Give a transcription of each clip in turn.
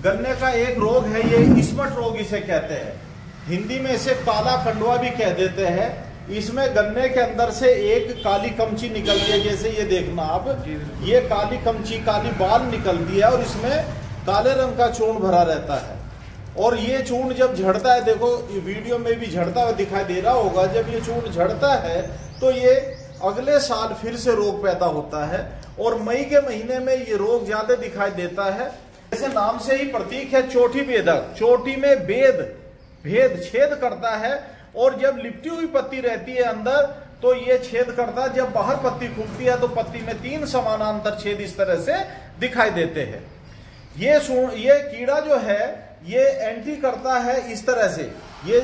गन्ने का एक रोग है, ये स्मट रोग इसे कहते हैं। हिंदी में इसे काला कंडवा भी कह देते हैं। इसमें गन्ने के अंदर से एक काली कमची निकलती है, जैसे ये देखना आप, ये काली कमची, काली बाल निकलती है और इसमें काले रंग का चूर्ण भरा रहता है। और ये चूर्ण जब झड़ता है, देखो वीडियो में भी झड़ता हुआ दिखाई दे रहा होगा, जब ये चूर्ण झड़ता है तो ये अगले साल फिर से रोग पैदा होता है और मई के महीने में ये रोग ज्यादा दिखाई देता है। जैसे नाम से ही प्रतीक है चोटी भेदक, चोटी में भेद छेद करता है और जब लिपटी हुई पत्ती रहती है अंदर तो ये छेद करता है। जब बाहर पत्ती खुलती है तो पत्ती में 3 समानांतर छेद इस तरह से दिखाई देते हैं। ये कीड़ा जो है ये एंट्री करता है इस तरह से, ये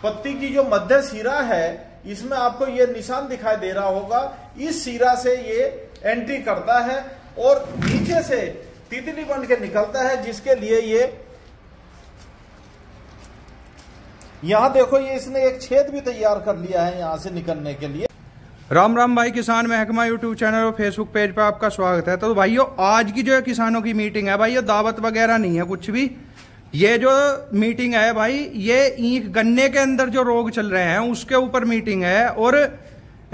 पत्ती की जो मध्य सिरा है इसमें आपको ये निशान दिखाई दे रहा होगा, इस सिरा से ये एंट्री करता है और नीचे से तितली बन के निकलता है, जिसके लिए ये यहां देखो ये इसने एक छेद भी तैयार कर लिया है यहां से निकलने के लिए। राम राम भाई, किसान महकमा यूट्यूब चैनल और फेसबुक पेज पे आपका स्वागत है। तो भाइयों आज की जो है किसानों की मीटिंग है भाई, ये दावत वगैरह नहीं है कुछ भी। ये जो मीटिंग है भाई, ये ईंख गन्ने के अंदर जो रोग चल रहे हैं उसके ऊपर मीटिंग है। और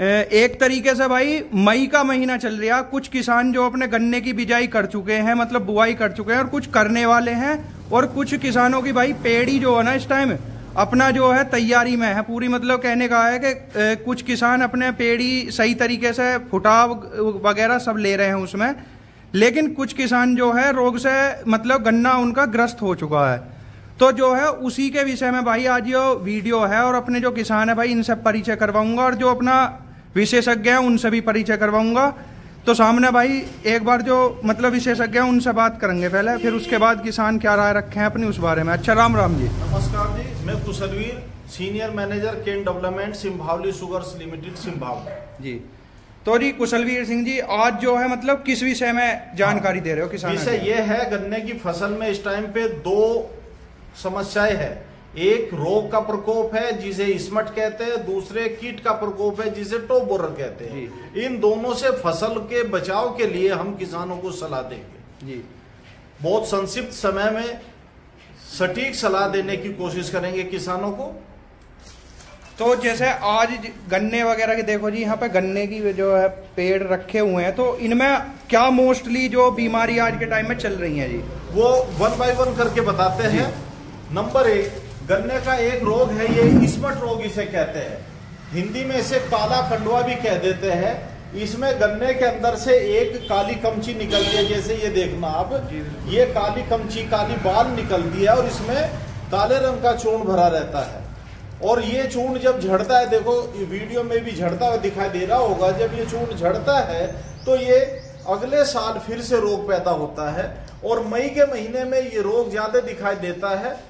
एक तरीके से भाई मई का महीना चल रहा है, कुछ किसान जो अपने गन्ने की बिजाई कर चुके हैं, मतलब बुआई कर चुके हैं, और कुछ करने वाले हैं, और कुछ किसानों की भाई पेड़ी जो है ना इस टाइम अपना जो है तैयारी में है पूरी। मतलब कहने का है कि कुछ किसान अपने पेड़ी सही तरीके से फुटाव वगैरह सब ले रहे हैं उसमें, लेकिन कुछ किसान जो है रोग से मतलब गन्ना उनका ग्रस्त हो चुका है। तो जो है उसी के विषय में भाई आज ये वीडियो है और अपने जो किसान है भाई इनसे परिचय करवाऊंगा और जो अपना विशेषज्ञ है उनसे भी परिचय करवाऊंगा। तो सामने भाई एक बार जो मतलब विशेषज्ञ है उनसे बात करेंगे पहले, फिर उसके बाद किसान क्या राय रखे हैं अपनी उस बारे में। अच्छा राम राम जी। नमस्कार जी, मैं Kushalveer, senior manager cane development Simbhaoli sugars limited Simbhaoli जी। तो जी कुशलवीर सिंह जी, आज जो है मतलब किस विषय में जानकारी दे रहे हो किसान? विषय ये है गन्ने की फसल में इस टाइम पे 2 समस्याएं है। एक रोग का प्रकोप है जिसे स्मट कहते हैं, दूसरे कीट का प्रकोप है जिसे टॉप बोरर कहते हैं। इन दोनों से फसल के बचाव के लिए हम किसानों को सलाह देंगे जी। बहुत संक्षिप्त समय में सटीक सलाह देने की कोशिश करेंगे किसानों को। तो जैसे आज गन्ने वगैरह के देखो जी, यहाँ पे गन्ने की जो है पेड़ रखे हुए हैं, तो इनमें क्या मोस्टली जो बीमारी आज के टाइम में चल रही है जी, वो 1 बाय 1 करके बताते हैं। नंबर 1, गन्ने का एक रोग है, ये स्मट रोग इसे कहते हैं। हिंदी में इसे काला कंडवा भी कह देते हैं। इसमें गन्ने के अंदर से एक काली कमची निकलती है, जैसे ये देखना आप, ये काली कमची, काली बाल निकलती है और इसमें काले रंग का चूर्ण भरा रहता है। और ये चूर्ण जब झड़ता है, देखो वीडियो में भी झड़ता हुआ दिखाई दे रहा होगा, जब ये चूर्ण झड़ता है तो ये अगले साल फिर से रोग पैदा होता है और मई के महीने में ये रोग ज्यादा दिखाई देता है।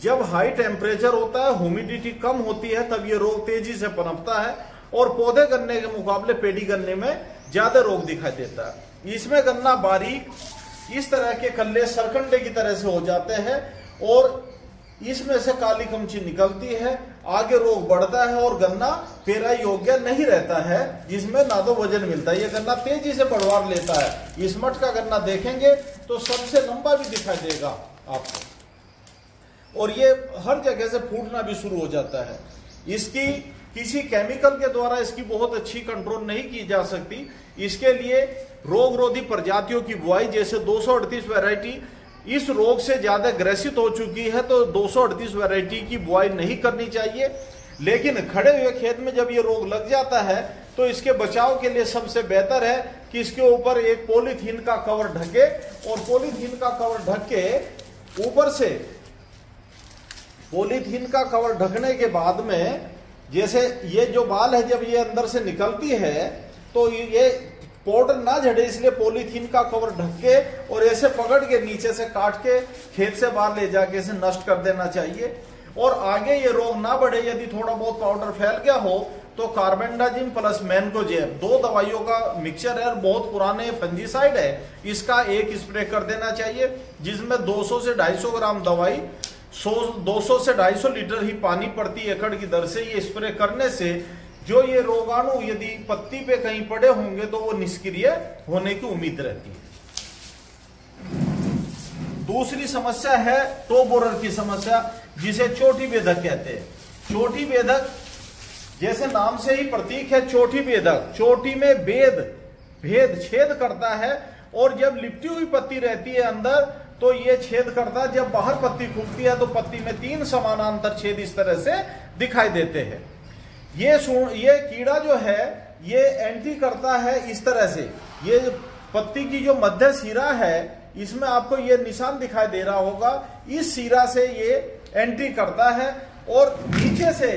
जब हाई टेम्परेचर होता है, ह्यूमिडिटी कम होती है, तब ये रोग तेजी से पनपता है और पौधे गन्ने के मुकाबले पेड़ी गन्ने में ज्यादा रोग दिखाई देता है। इसमें गन्ना बारीक इस तरह के कल्ले सरकंडे की तरह से हो जाते हैं और इसमें से काली कमची निकलती है, आगे रोग बढ़ता है और गन्ना पेरा योग्य नहीं रहता है, जिसमें ना तो वजन मिलता है। ये गन्ना तेजी से बढ़वार लेता है। स्मट का गन्ना देखेंगे तो सबसे लंबा भी दिखाई देगा आपको और ये हर जगह से फूटना भी शुरू हो जाता है। इसकी किसी केमिकल के द्वारा इसकी बहुत अच्छी कंट्रोल नहीं की जा सकती। इसके लिए रोगरोधी प्रजातियों की बुआई, जैसे 238 वैरायटी इस रोग से ज्यादा ग्रसित हो चुकी है तो 238 वैरायटी की बुआई नहीं करनी चाहिए। लेकिन खड़े हुए खेत में जब ये रोग लग जाता है तो इसके बचाव के लिए सबसे बेहतर है कि इसके ऊपर एक पॉलीथीन का कवर ढके और पॉलीथीन का कवर ढक के ऊपर से पॉलीथीन का कवर ढकने के बाद में, जैसे ये जो बाल है जब ये अंदर से निकलती है तो ये पाउडर ना झड़े, इसलिए पॉलीथीन का कवर ढक के और ऐसे पकड़ के नीचे से काट के खेत से बाहर ले जाके इसे नष्ट कर देना चाहिए। और आगे ये रोग ना बढ़े, यदि थोड़ा बहुत पाउडर फैल गया हो तो कार्बेंडाजिम प्लस मैनकोजेब 2 दवाइयों का मिक्सचर है, बहुत पुराने फंजीसाइड है, इसका एक स्प्रे कर देना चाहिए, जिसमें 200 से 250 ग्राम दवाई 200 से 250 लीटर ही पानी प्रति एकड़ की दर से ये स्प्रे करने से जो ये रोगाणु यदि पत्ती पे कहीं पड़े होंगे तो वो निष्क्रिय होने की उम्मीद रहती है। दूसरी समस्या है टो बोरर की समस्या, जिसे चोटी बेधक कहते हैं। चोटी बेधक जैसे नाम से ही प्रतीक है, चोटी बेधक, चोटी में भेद छेद करता है, और जब लिपटी हुई पत्ती रहती है अंदर तो ये छेद करता है। जब बाहर पत्ती खुलती है तो पत्ती में 3 समानांतर छेद इस तरह से दिखाई देते हैं। ये कीड़ा जो है ये एंट्री करता है इस तरह से। ये पत्ती की जो मध्य सिरा है इसमें आपको ये निशान दिखाई दे रहा होगा, इस सिरा से ये एंट्री करता है और नीचे से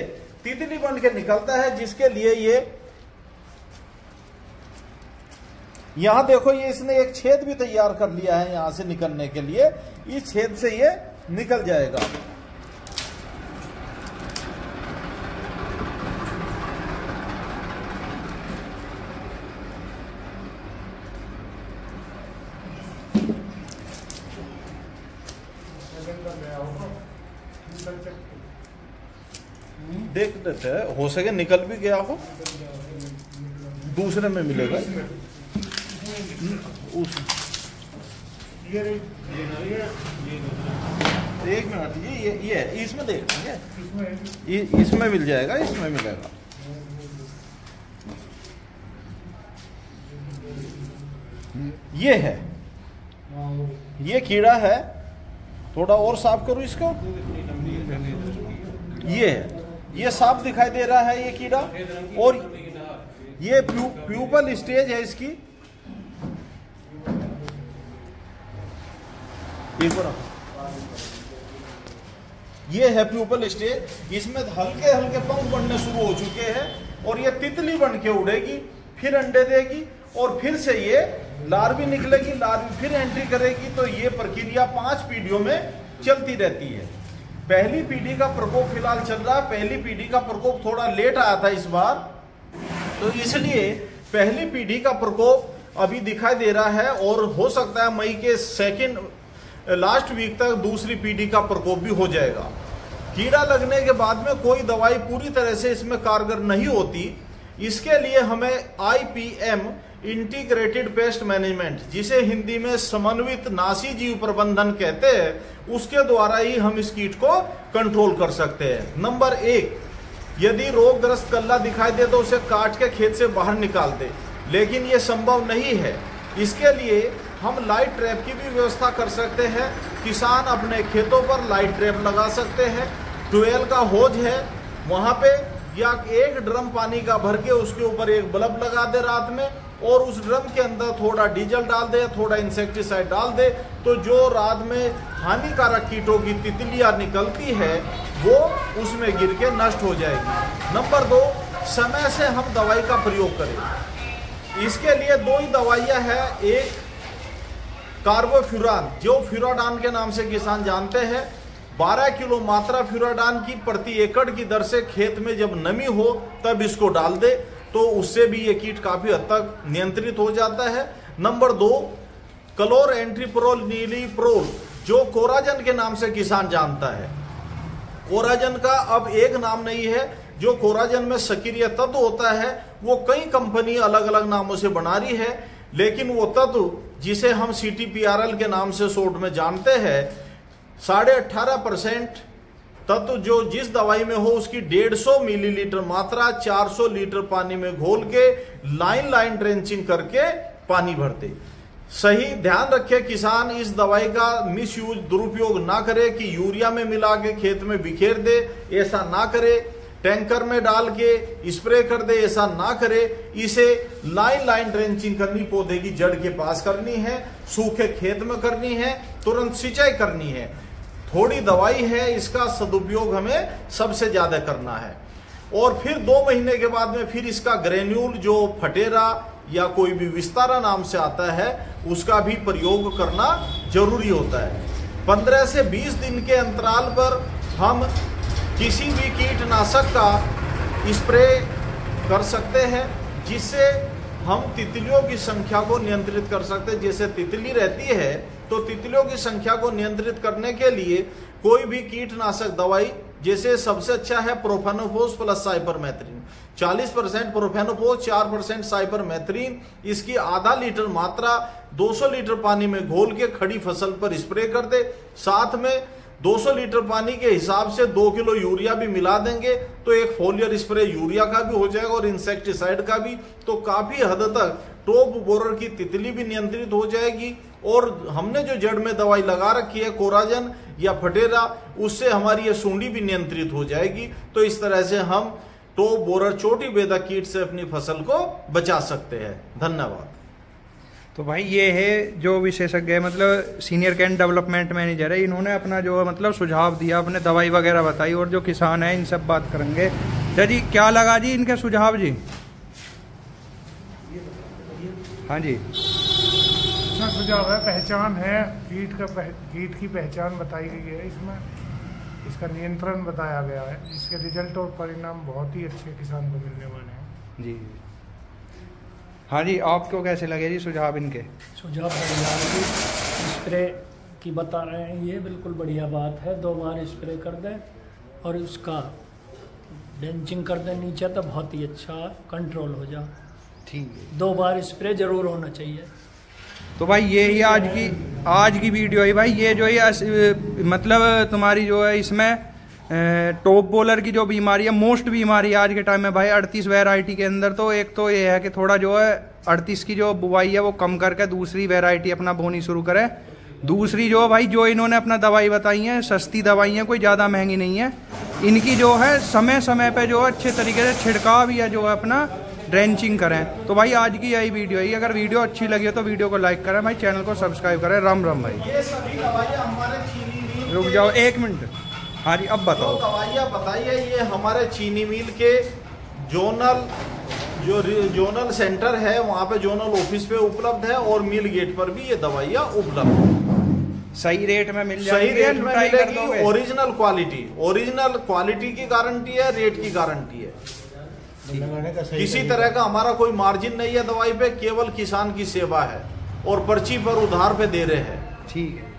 तितली बन के निकलता है, जिसके लिए ये यहां देखो ये इसने एक छेद भी तैयार कर लिया है यहां से निकलने के लिए। इस छेद से ये निकल जाएगा। देख लेते हैं, हो सके निकल भी गया हो, दूसरे में मिलेगा। एक मिनट, ये इसमें देख लेंगे, इसमें मिल जाएगा, इसमें मिलेगा। ये है, ये कीड़ा है। थोड़ा और साफ करो इसको। ये है, ये साफ दिखाई दे रहा है ये कीड़ा, और ये प्यूपल स्टेज है इसकी। ये है प्यूपल स्टेज, इसमें हल्के हल्के पंख बनने शुरू हो चुके हैं, और ये तितली बन के उड़ेगी, फिर अंडे देगी, और फिर से ये लार्वी निकलेगी, लार्वी फिर एंट्री करेगी। तो ये प्रक्रिया 5 पीढ़ियों में चलती रहती है। पहली पीढ़ी का प्रकोप फिलहाल चल रहा है। पहली पीढ़ी का प्रकोप थोड़ा लेट आया था इस बार, तो इसलिए पहली पीढ़ी का प्रकोप अभी दिखाई दे रहा है, और हो सकता है मई के लास्ट वीक तक दूसरी पीढ़ी का प्रकोप भी हो जाएगा। कीड़ा लगने के बाद में कोई दवाई पूरी तरह से इसमें कारगर नहीं होती। इसके लिए हमें IPM इंटीग्रेटेड पेस्ट मैनेजमेंट, जिसे हिंदी में समन्वित नासी जीव प्रबंधन कहते हैं, उसके द्वारा ही हम इस कीट को कंट्रोल कर सकते हैं। नंबर 1, यदि रोगग्रस्त कल्ला दिखाई दे तो उसे काट के खेत से बाहर निकाल दे, लेकिन ये संभव नहीं है। इसके लिए हम लाइट ट्रैप की भी व्यवस्था कर सकते हैं। किसान अपने खेतों पर लाइट ट्रैप लगा सकते हैं। ट्यूबवेल का होज है वहां पे, या एक ड्रम पानी का भर के उसके ऊपर एक बल्ब लगा दे रात में, और उस ड्रम के अंदर थोड़ा डीजल डाल दे, थोड़ा इंसेक्टिसाइड डाल दे, तो जो रात में हानिकारक कीटों की तितलियां निकलती है वो उसमें गिर के नष्ट हो जाएगी। नंबर 2, समय से हम दवाई का प्रयोग करें। इसके लिए 2 ही दवाइयां हैं। एक कार्बोफ्यूरान, जो फ्यूराडान के नाम से किसान जानते हैं, 12 किलो मात्रा फ्यूराडान की प्रति एकड़ की दर से खेत में जब नमी हो तब इसको डाल दे, तो उससे भी ये कीट काफी हद तक नियंत्रित हो जाता है। नंबर 2, क्लोर एंट्रीप्रोल नीलीप्रोल, जो कोराजन के नाम से किसान जानता है। कोराजन का अब एक नाम नहीं है। जो कोराजन में सक्रिय तत्व होता है वो कई कंपनी अलग अलग नामों से बना रही है, लेकिन वो तत्व जिसे हम CTPRL के नाम से शॉर्ट में जानते हैं, 18.5% तत्व जो जिस दवाई में हो उसकी 150 मिलीलीटर मात्रा 400 लीटर पानी में घोल के लाइन ड्रेंचिंग करके पानी भरते। सही ध्यान रखे किसान इस दवाई का मिसयूज, दुरुपयोग ना करे कि यूरिया में मिला के खेत में बिखेर दे, ऐसा ना करे। टैंकर में डाल के स्प्रे कर दे, ऐसा ना करे। इसे लाइन ड्रेंचिंग करनी, पौधे की जड़ के पास करनी है, सूखे खेत में करनी है, तुरंत सिंचाई करनी है। थोड़ी दवाई है, इसका सदुपयोग हमें सबसे ज्यादा करना है। और फिर 2 महीने के बाद में फिर इसका ग्रेन्यूल, जो फटेरा या कोई भी विस्तारा नाम से आता है, उसका भी प्रयोग करना जरूरी होता है। 15 से 20 दिन के अंतराल पर हम किसी भी कीटनाशक का स्प्रे कर सकते हैं, जिससे हम तितलियों की संख्या को नियंत्रित कर सकते हैं। जैसे तितली रहती है तो तितलियों की संख्या को नियंत्रित करने के लिए कोई भी कीटनाशक दवाई जैसे सबसे अच्छा है profenofos plus cypermethrin, 40% profenofos, 4% cypermethrin. इसकी आधा लीटर मात्रा 200 लीटर पानी में घोल के खड़ी फसल पर स्प्रे कर दे। साथ में 200 लीटर पानी के हिसाब से 2 किलो यूरिया भी मिला देंगे तो एक फोलियर स्प्रे यूरिया का भी हो जाएगा और इंसेक्टिसाइड का भी। तो काफी हद तक टॉप बोरर की तितली भी नियंत्रित हो जाएगी। और हमने जो जड़ में दवाई लगा रखी है कोराजन या फटेरा, उससे हमारी ये सूंडी भी नियंत्रित हो जाएगी। तो इस तरह से हम टॉप बोरर चोटी बेदा कीट से अपनी फसल को बचा सकते हैं। धन्यवाद। तो भाई ये है जो विशेषज्ञ है, मतलब सीनियर कैंट डेवलपमेंट मैनेजर है, इन्होंने अपना जो मतलब सुझाव दिया, अपने दवाई वगैरह बताई, और जो किसान है इन सब बात करेंगे। जी क्या लगा जी इनके सुझाव जी? हाँ जी, अच्छा सुझाव है, पहचान है, कीट की पहचान बताई गई है इसमें, इसका नियंत्रण बताया गया है, इसके रिजल्ट और परिणाम बहुत ही अच्छे किसान को मिलने वाले हैं जी। हाँ जी, आपको कैसे लगे जी सुझाव इनके? सुझाव बढ़िया है जी, स्प्रे की बता रहे हैं, ये बिल्कुल बढ़िया बात है। 2 बार स्प्रे कर दें और उसका ड्रेंचिंग कर दें नीचे, तो बहुत ही अच्छा कंट्रोल हो जा। ठीक है, 2 बार स्प्रे जरूर होना चाहिए। तो भाई ये ही आज की वीडियो है भाई। ये जो है मतलब तुम्हारी जो है इसमें टॉप बोलर की जो बीमारी है, मोस्ट बीमारी आज के टाइम में भाई 38 वैरायटी के अंदर, तो एक तो ये है कि थोड़ा जो है 38 की जो बुवाई है वो कम करके दूसरी वैरायटी अपना बोनी शुरू करें। दूसरी जो भाई जो इन्होंने अपना दवाई बताई है, सस्ती दवाई है, कोई ज़्यादा महंगी नहीं है। इनकी जो है समय समय पे जो है अच्छे तरीके से छिड़काव या जो है अपना ड्रेंचिंग करें। तो भाई आज की यही वीडियो है। अगर वीडियो अच्छी लगी हो तो वीडियो को लाइक करें भाई, चैनल को सब्सक्राइब करें। राम राम भाई। ये सभी दवाइयाँ हमारे चीनी मिल, रुक जाओ 1 मिनट। हाँ जी, अब बताओ। दवाइयाँ बताइए, ये हमारे चीनी मिल के जोनल सेंटर है, वहाँ पे जोनल ऑफिस पे उपलब्ध है और मिल गेट पर भी ये दवाइयाँ उपलब्ध है। सही रेट में मिल जाएगी, सही रेट में मिलेगी। ओरिजिनल क्वालिटी की गारंटी है, रेट की गारंटी है। किसी तरह का हमारा कोई मार्जिन नहीं है दवाई पे, केवल किसान की सेवा है और पर्ची पर उधार पे दे रहे हैं। ठीक है।